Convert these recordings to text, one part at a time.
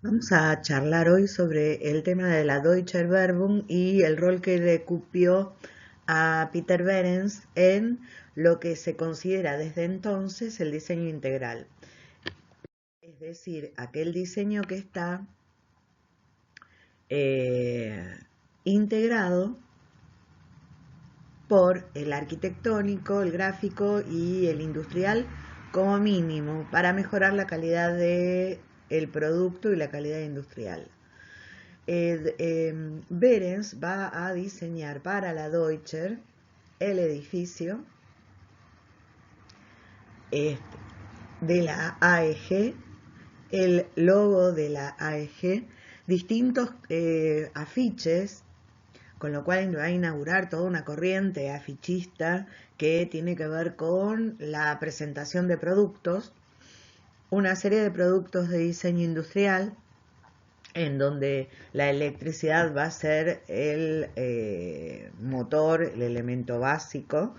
Vamos a charlar hoy sobre el tema de la Deutsche Werbung y el rol que le cupió a Peter Behrens en lo que se considera desde entonces el diseño integral. Es decir, aquel diseño que está integrado por el arquitectónico, el gráfico y el industrial como mínimo para mejorar la calidad del producto y la calidad industrial. Behrens va a diseñar para la Deutscher el edificio de la AEG, el logo de la AEG, distintos afiches, con lo cual va a inaugurar toda una corriente afichista que tiene que ver con la presentación de productos, una serie de productos de diseño industrial, en donde la electricidad va a ser el motor, el elemento básico,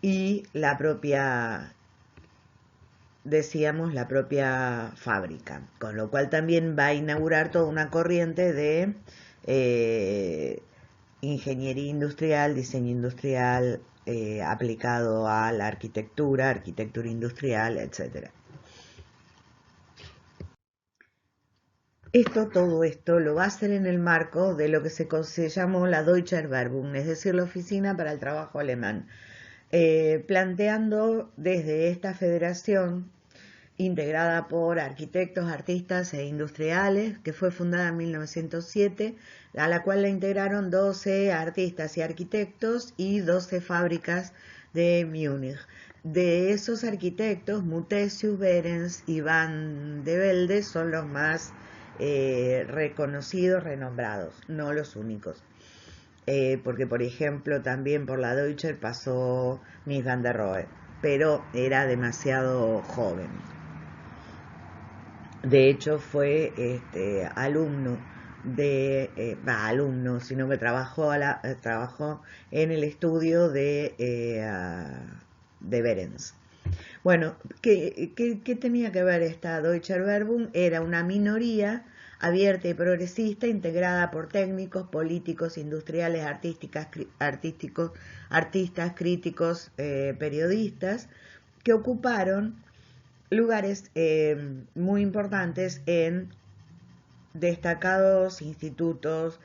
y la propia, decíamos, la propia fábrica, con lo cual también va a inaugurar toda una corriente de ingeniería industrial, diseño industrial aplicado a la arquitectura, arquitectura industrial, etcétera. Todo esto lo va a hacer en el marco de lo que se llamó la Deutsche Werbung, es decir, la Oficina para el Trabajo Alemán, planteando desde esta federación integrada por arquitectos, artistas e industriales, que fue fundada en 1907, a la cual la integraron 12 artistas y arquitectos y 12 fábricas de Múnich. De esos arquitectos, Muthesius, Behrens y Van de Velde son los más reconocidos, renombrados, no los únicos. Porque, por ejemplo, también por la Deutsche pasó Mies van der Rohe, pero era demasiado joven. De hecho, fue alumno alumno, sino que trabajó en el estudio de Behrens. Bueno, ¿qué tenía que ver esta Deutsche Werbung? Era una minoría abierta y progresista integrada por técnicos, políticos, industriales, artistas, críticos, periodistas, que ocuparon lugares muy importantes en destacados institutos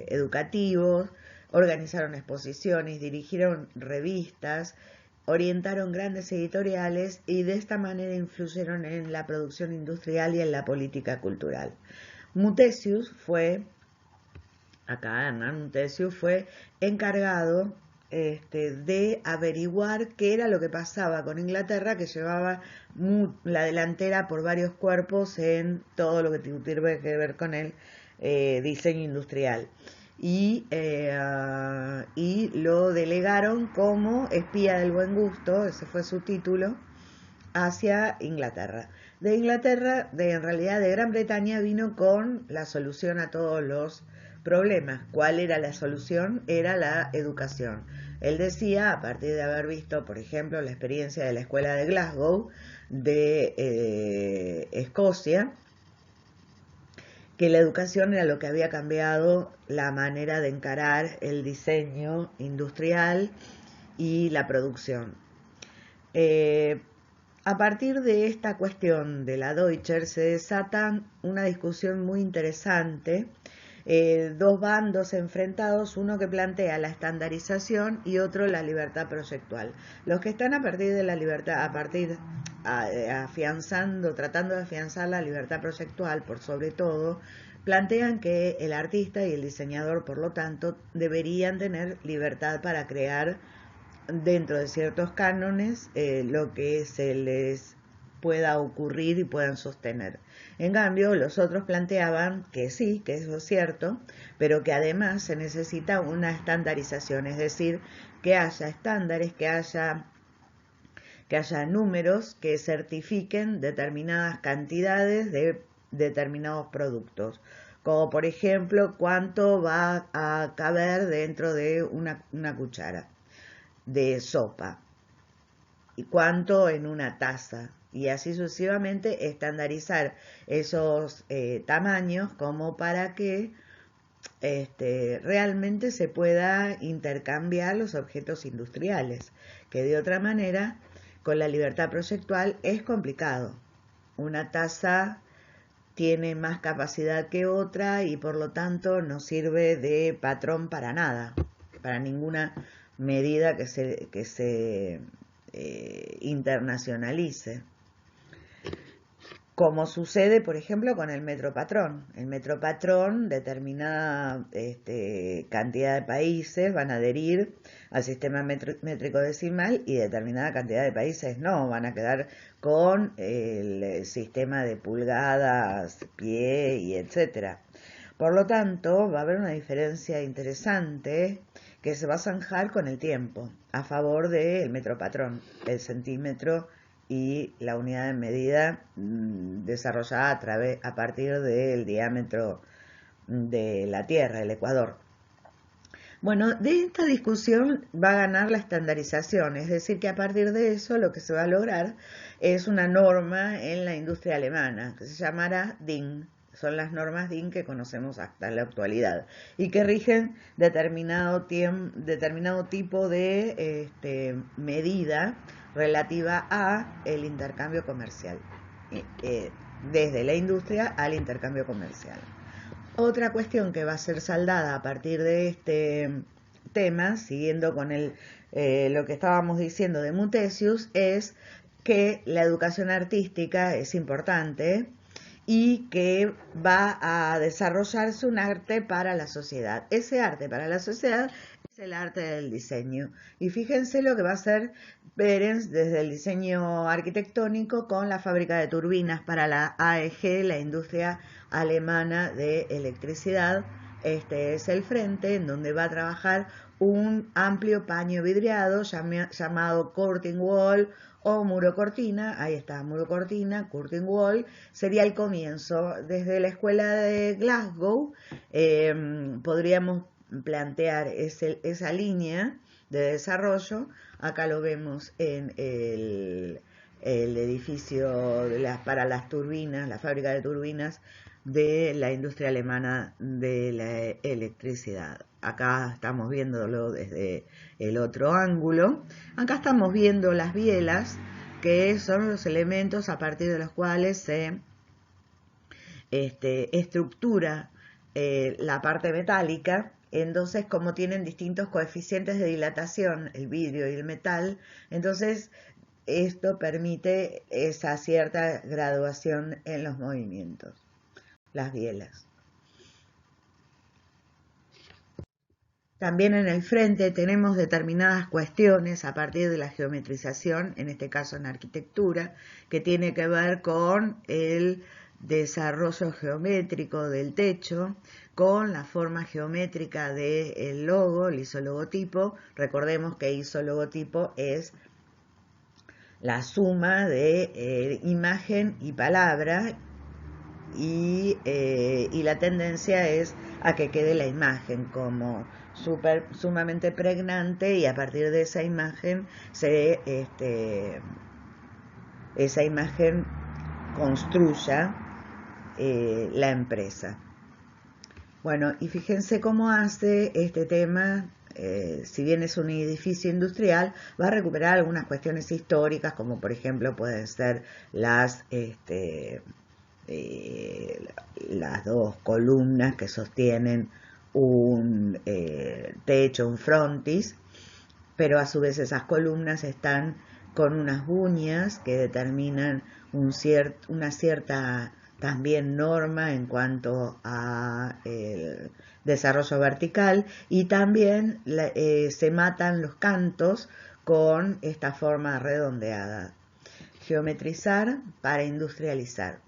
educativos, organizaron exposiciones, dirigieron revistas, orientaron grandes editoriales y de esta manera influyeron en la producción industrial y en la política cultural. Muthesius fue Hernán Muthesius fue encargado de averiguar qué era lo que pasaba con Inglaterra, que llevaba la delantera por varios cuerpos en todo lo que tiene que ver con el diseño industrial. Y lo delegaron como espía del buen gusto, ese fue su título, hacia Inglaterra. De Inglaterra, en realidad de Gran Bretaña, vino con la solución a todos los problemas. ¿Cuál era la solución? Era la educación. Él decía, a partir de haber visto, por ejemplo, la experiencia de la escuela de Glasgow, de Escocia, que la educación era lo que había cambiado la manera de encarar el diseño industrial y la producción. A partir de esta cuestión de la Deutscher se desata una discusión muy interesante, dos bandos enfrentados, uno que plantea la estandarización y otro la libertad proyectual. Los que están a partir de la libertad, tratando de afianzar la libertad proyectual por sobre todo, plantean que el artista y el diseñador, por lo tanto, deberían tener libertad para crear dentro de ciertos cánones lo que se les pueda ocurrir y puedan sostener. En cambio, los otros planteaban que sí, que eso es cierto, pero que además se necesita una estandarización, es decir, que haya estándares, que haya números que certifiquen determinadas cantidades de determinados productos, como por ejemplo cuánto va a caber dentro de una cuchara de sopa y cuánto en una taza y así sucesivamente estandarizar esos tamaños como para que realmente se pueda intercambiar los objetos industriales, que de otra manera con la libertad proyectual es complicado. Una taza tiene más capacidad que otra y por lo tanto no sirve de patrón para nada, para ninguna medida que se internacionalice. Como sucede, por ejemplo, con el metropatrón. El metropatrón, determinada cantidad de países van a adherir al sistema métrico decimal y determinada cantidad de países no, van a quedar con el sistema de pulgadas, pie y etcétera. Por lo tanto, va a haber una diferencia interesante que se va a zanjar con el tiempo a favor del metropatrón, el centímetro y la unidad de medida desarrollada a partir del diámetro de la Tierra, el Ecuador. Bueno, de esta discusión va a ganar la estandarización, es decir, que a partir de eso lo que se va a lograr es una norma en la industria alemana que se llamará DIN. Son las normas DIN que conocemos hasta la actualidad y que rigen determinado tipo de medida relativa a el intercambio comercial, desde la industria al intercambio comercial. Otra cuestión que va a ser saldada a partir de este tema, siguiendo con lo que estábamos diciendo de Mutesius, es que la educación artística es importante y que va a desarrollarse un arte para la sociedad. Ese arte para la sociedad es el arte del diseño. Y fíjense lo que va a hacer Behrens desde el diseño arquitectónico con la fábrica de turbinas para la AEG, la industria alemana de electricidad. Este es el frente en donde va a trabajar un amplio paño vidriado llamado curtain wall o muro cortina. Ahí está, muro cortina, curtain wall, sería el comienzo. Desde la escuela de Glasgow podríamos plantear esa línea de desarrollo. Acá lo vemos en el edificio para las turbinas, la fábrica de turbinas de la industria alemana de la electricidad. Acá estamos viéndolo desde el otro ángulo. Acá estamos viendo las bielas, que son los elementos a partir de los cuales se estructura la parte metálica. Entonces, como tienen distintos coeficientes de dilatación, el vidrio y el metal, entonces esto permite esa cierta graduación en los movimientos, las bielas. También en el frente tenemos determinadas cuestiones a partir de la geometrización, en este caso en arquitectura, que tiene que ver con el desarrollo geométrico del techo, con la forma geométrica del logo, el isologotipo. Recordemos que isologotipo es la suma de imagen y palabra y la tendencia es a que quede la imagen como sumamente pregnante y a partir de esa imagen esa imagen construya la empresa. Bueno, y fíjense cómo hace este tema, si bien es un edificio industrial, va a recuperar algunas cuestiones históricas, como por ejemplo pueden ser las dos columnas que sostienen un techo, un frontis, pero a su vez esas columnas están con unas uñas que determinan una cierta también norma en cuanto a el desarrollo vertical y también se matan los cantos con esta forma redondeada. Geometrizar para industrializar.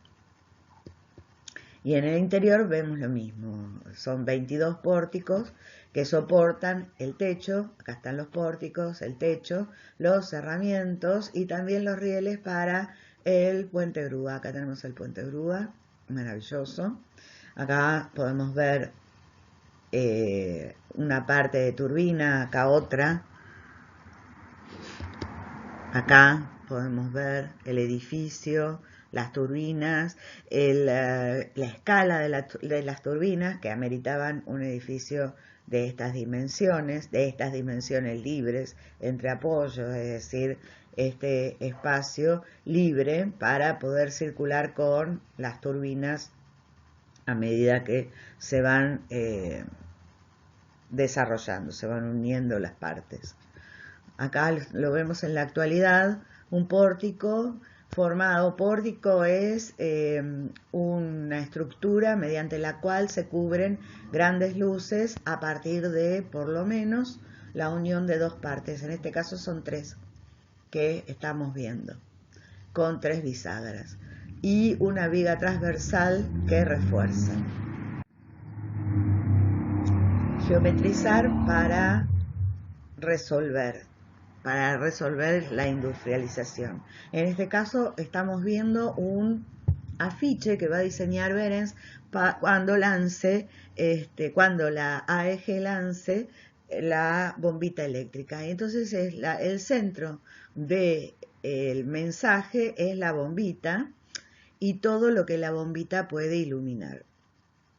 Y en el interior vemos lo mismo, son 22 pórticos que soportan el techo, acá están los pórticos, el techo, los cerramientos y también los rieles para el puente grúa. Acá tenemos el puente grúa, maravilloso. Acá podemos ver una parte de turbina, acá otra, acá podemos ver el edificio, las turbinas, la escala de las turbinas que ameritaban un edificio de estas dimensiones libres entre apoyos, es decir, este espacio libre para poder circular con las turbinas a medida que se van desarrollando, se van uniendo las partes. Acá lo vemos en la actualidad, un pórtico formado. Pórtico es una estructura mediante la cual se cubren grandes luces a partir de, por lo menos, la unión de dos partes. En este caso son tres que estamos viendo, con tres bisagras y una viga transversal que refuerza. Geometrizar para resolver la industrialización. En este caso estamos viendo un afiche que va a diseñar Behrens cuando la AEG lance la bombita eléctrica. Y entonces el centro del mensaje es la bombita y todo lo que la bombita puede iluminar.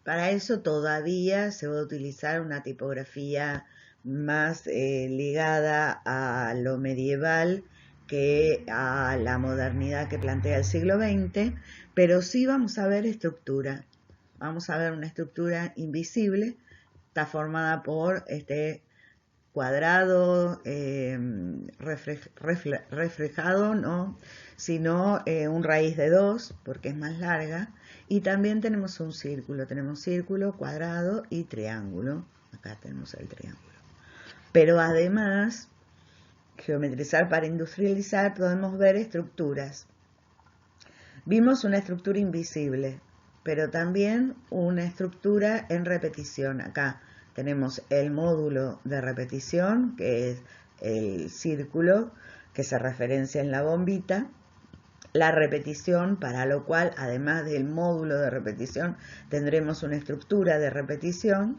Para eso todavía se va a utilizar una tipografía más ligada a lo medieval que a la modernidad que plantea el siglo XX, pero sí vamos a ver estructura. Vamos a ver una estructura invisible, está formada por este cuadrado reflejado, no, sino un raíz de 2, porque es más larga, y también tenemos un círculo, cuadrado y triángulo. Acá tenemos el triángulo. Pero además, geometrizar para industrializar, podemos ver estructuras. Vimos una estructura invisible, pero también una estructura en repetición. Acá tenemos el módulo de repetición, que es el círculo que se referencia en la bombita. La repetición, para lo cual, además del módulo de repetición, tendremos una estructura de repetición,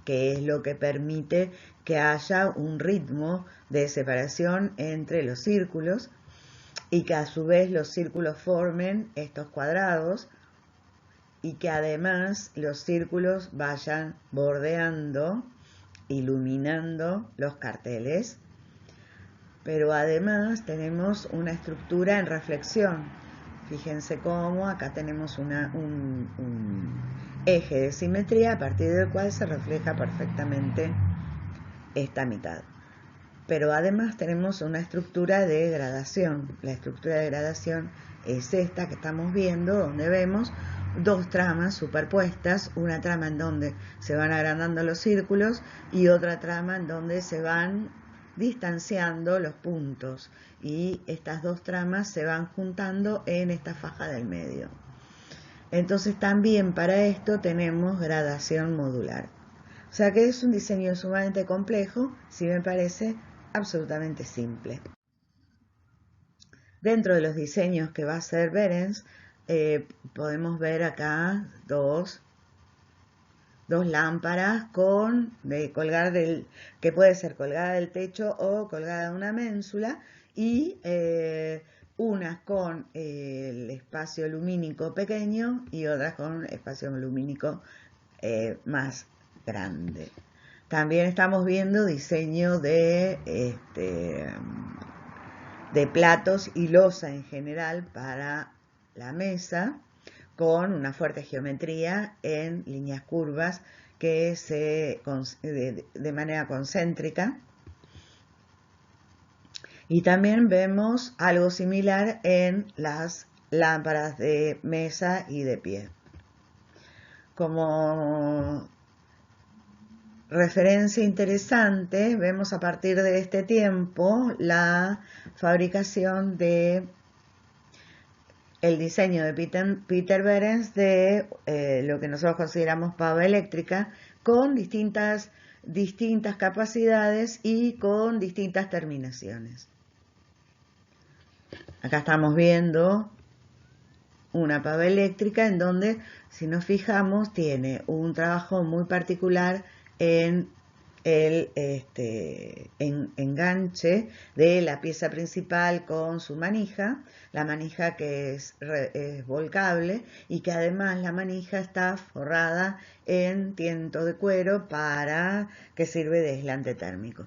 que es lo que permite que haya un ritmo de separación entre los círculos y que a su vez los círculos formen estos cuadrados y que además los círculos vayan bordeando, iluminando los carteles. Pero además tenemos una estructura en reflexión. Fíjense cómo acá tenemos un eje de simetría a partir del cual se refleja perfectamente esta mitad. Pero además tenemos una estructura de gradación. La estructura de gradación es esta que estamos viendo, donde vemos dos tramas superpuestas, una trama en donde se van agrandando los círculos y otra trama en donde se van distanciando los puntos, y estas dos tramas se van juntando en esta faja del medio. Entonces también para esto tenemos gradación modular. O sea que es un diseño sumamente complejo, si me parece absolutamente simple. Dentro de los diseños que va a hacer Behrens, podemos ver acá dos lámparas que puede ser colgada del techo o colgada de una ménsula, y unas con el espacio lumínico pequeño y otras con espacio lumínico más grande. También estamos viendo diseño de platos y loza en general para la mesa, con una fuerte geometría en líneas curvas que de manera concéntrica. Y también vemos algo similar en las lámparas de mesa y de pie. Como referencia interesante, vemos a partir de este tiempo la fabricación de el diseño de Peter Behrens de lo que nosotros consideramos pava eléctrica, con distintas capacidades y con distintas terminaciones. Acá estamos viendo una pava eléctrica en donde, si nos fijamos, tiene un trabajo muy particular en el enganche de la pieza principal con su manija, la manija que es volcable y que además la manija está forrada en tiento de cuero para que sirve de aislante térmico.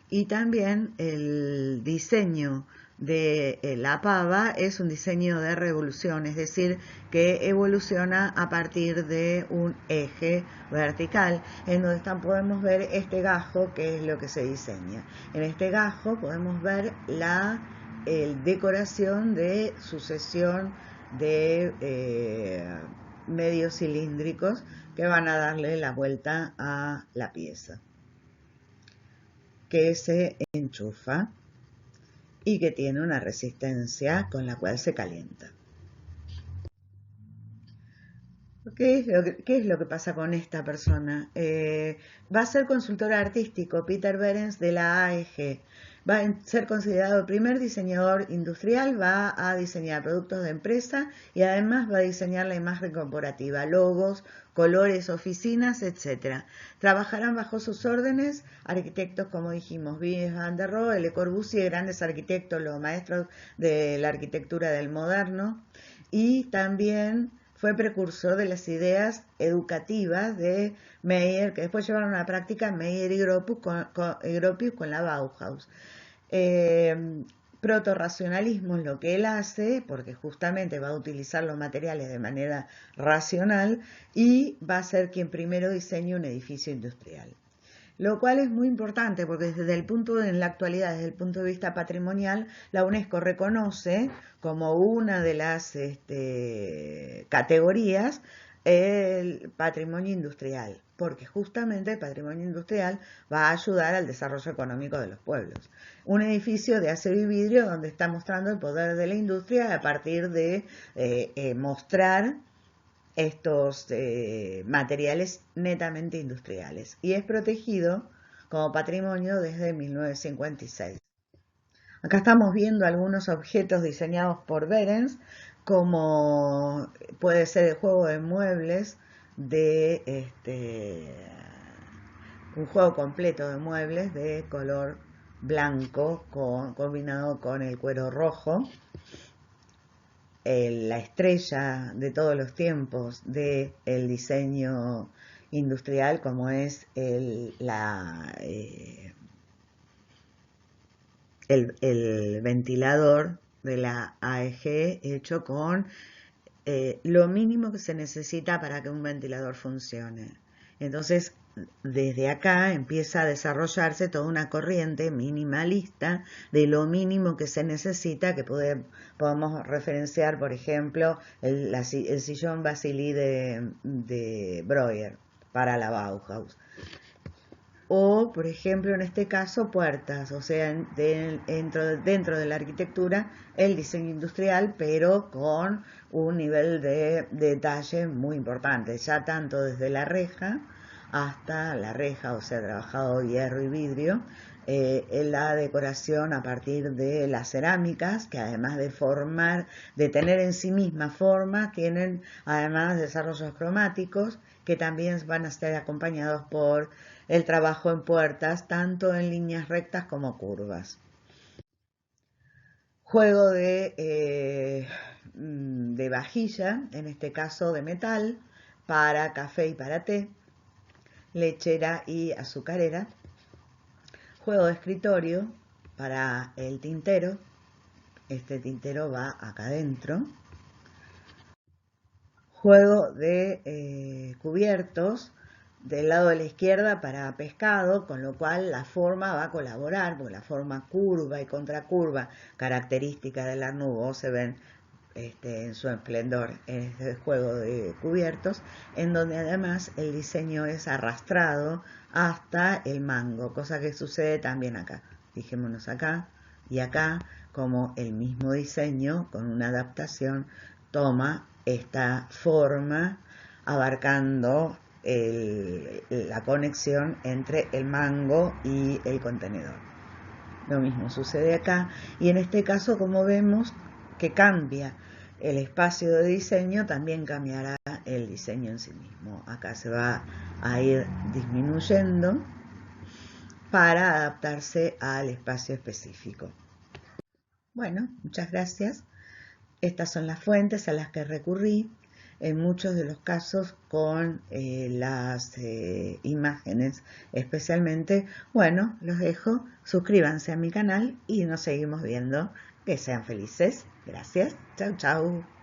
Y también el diseño de la pava es un diseño de revolución, es decir, que evoluciona a partir de un eje vertical, en donde podemos ver este gajo, que es lo que se diseña. En este gajo podemos ver la decoración de sucesión de medios cilíndricos que van a darle la vuelta a la pieza, que se enchufa y que tiene una resistencia con la cual se calienta. ¿Qué es lo que pasa con esta persona? Va a ser consultor artístico, Peter Behrens, de la AEG. Va a ser considerado el primer diseñador industrial, va a diseñar productos de empresa y además va a diseñar la imagen corporativa, logos, colores, oficinas, etc. Trabajarán bajo sus órdenes arquitectos, como dijimos, Mies van der Rohe, Le Corbusier, grandes arquitectos, los maestros de la arquitectura del moderno, y también fue precursor de las ideas educativas de Meyer, que después llevaron a la práctica Meyer y Gropius con la Bauhaus. Protorracionalismo es lo que él hace, porque justamente va a utilizar los materiales de manera racional y va a ser quien primero diseñe un edificio industrial. Lo cual es muy importante porque en la actualidad, desde el punto de vista patrimonial, la UNESCO reconoce como una de las categorías el patrimonio industrial, porque justamente el patrimonio industrial va a ayudar al desarrollo económico de los pueblos. Un edificio de acero y vidrio donde está mostrando el poder de la industria a partir de mostrar estos materiales netamente industriales, y es protegido como patrimonio desde 1956. Acá estamos viendo algunos objetos diseñados por Behrens, como puede ser el juego de muebles de un juego completo de muebles de color blanco combinado con el cuero rojo. La estrella de todos los tiempos del diseño industrial, como es el ventilador de la AEG, hecho con lo mínimo que se necesita para que un ventilador funcione. Entonces, desde acá empieza a desarrollarse toda una corriente minimalista de lo mínimo que se necesita, que podemos referenciar, por ejemplo, el sillón Vasily de Breuer para la Bauhaus. O, por ejemplo, en este caso, puertas, o sea, dentro de la arquitectura, el diseño industrial, pero con un nivel de detalle muy importante, ya tanto desde la reja hasta la reja, o sea, trabajado hierro y vidrio, la decoración a partir de las cerámicas, que además de tener en sí misma forma, tienen además desarrollos cromáticos, que también van a estar acompañados por el trabajo en puertas, tanto en líneas rectas como curvas. Juego de vajilla, en este caso de metal, para café y para té, lechera y azucarera. Juego de escritorio para el tintero. Este tintero va acá adentro. Juego de cubiertos del lado de la izquierda para pescado, con lo cual la forma va a colaborar, porque la forma curva y contracurva, característica del Art Nouveau, se ven en su esplendor en este juego de cubiertos, en donde además el diseño es arrastrado hasta el mango, cosa que sucede también acá. Fijémonos acá y acá, como el mismo diseño, con una adaptación, toma esta forma, abarcando la conexión entre el mango y el contenedor. Lo mismo sucede acá, y en este caso, como vemos que cambia el espacio de diseño, también cambiará el diseño en sí mismo. Acá se va a ir disminuyendo para adaptarse al espacio específico. Bueno, muchas gracias. Estas son las fuentes a las que recurrí, en muchos de los casos con las imágenes especialmente. Bueno, los dejo, suscríbanse a mi canal y nos seguimos viendo. Que sean felices. Gracias. Chau, chau.